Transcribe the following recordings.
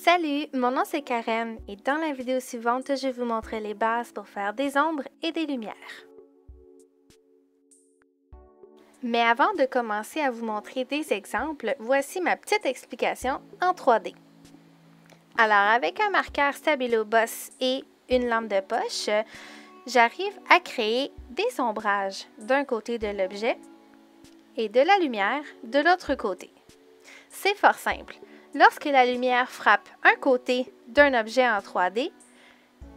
Salut, mon nom c'est Karen et dans la vidéo suivante, je vais vous montrer les bases pour faire des ombres et des lumières. Mais avant de commencer à vous montrer des exemples, voici ma petite explication en 3D. Alors avec un marqueur Stabilo Boss et une lampe de poche, j'arrive à créer des ombrages d'un côté de l'objet et de la lumière de l'autre côté. C'est fort simple. Lorsque la lumière frappe un côté d'un objet en 3D,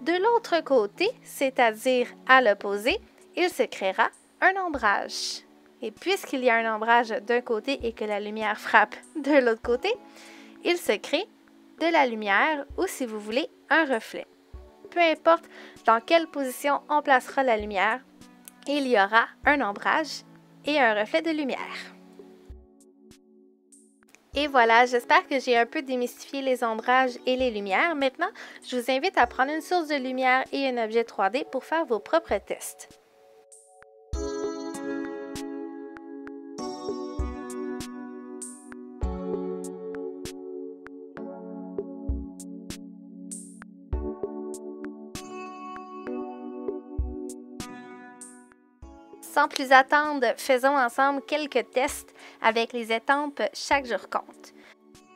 de l'autre côté, c'est-à-dire à l'opposé, il se créera un ombrage. Et puisqu'il y a un ombrage d'un côté et que la lumière frappe de l'autre côté, il se crée de la lumière ou, si vous voulez, un reflet. Peu importe dans quelle position on placera la lumière, il y aura un ombrage et un reflet de lumière. Et voilà, j'espère que j'ai un peu démystifié les ombrages et les lumières. Maintenant, je vous invite à prendre une source de lumière et un objet 3D pour faire vos propres tests. Sans plus attendre, faisons ensemble quelques tests avec les étampes Chaque jour compte.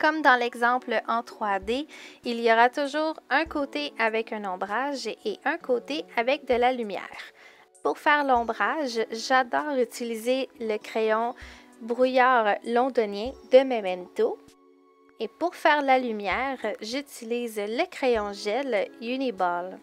Comme dans l'exemple en 3D, il y aura toujours un côté avec un ombrage et un côté avec de la lumière. Pour faire l'ombrage, j'adore utiliser le crayon brouillard londonien de Memento. Et pour faire la lumière, j'utilise le crayon gel Uniball.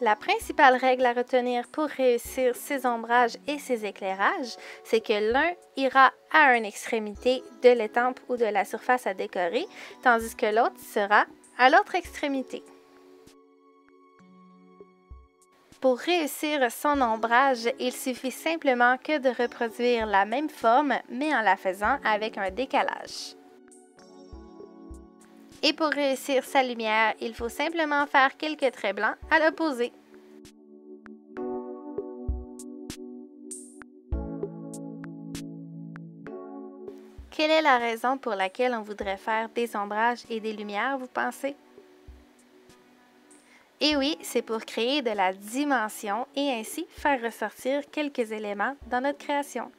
La principale règle à retenir pour réussir ces ombrages et ces éclairages, c'est que l'un ira à une extrémité de l'étampe ou de la surface à décorer, tandis que l'autre sera à l'autre extrémité. Pour réussir son ombrage, il suffit simplement que de reproduire la même forme, mais en la faisant avec un décalage. Et pour réussir sa lumière, il faut simplement faire quelques traits blancs à l'opposé. Quelle est la raison pour laquelle on voudrait faire des ombrages et des lumières, vous pensez? Et oui, c'est pour créer de la dimension et ainsi faire ressortir quelques éléments dans notre création.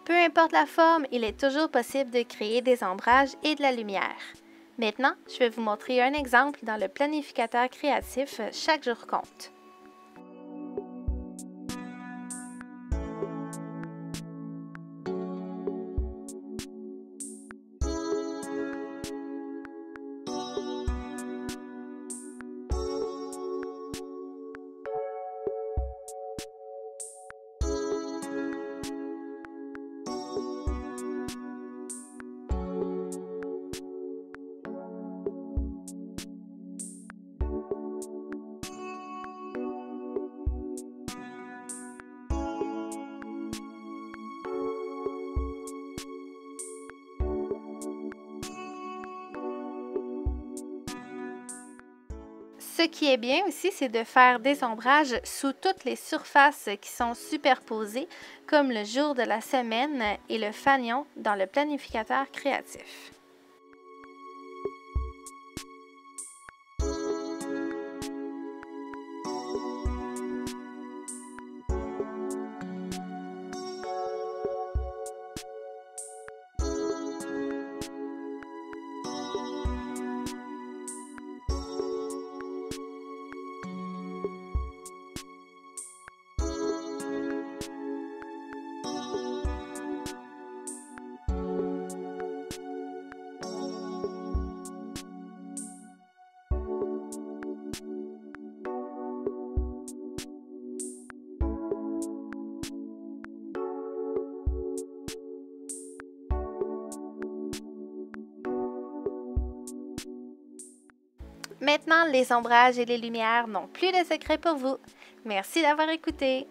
Peu importe la forme, il est toujours possible de créer des ombrages et de la lumière. Maintenant, je vais vous montrer un exemple dans le planificateur créatif Chaque jour compte. Ce qui est bien aussi, c'est de faire des ombrages sous toutes les surfaces qui sont superposées, comme le jour de la semaine et le fanion dans le planificateur créatif. Maintenant, les ombrages et les lumières n'ont plus de secret pour vous. Merci d'avoir écouté.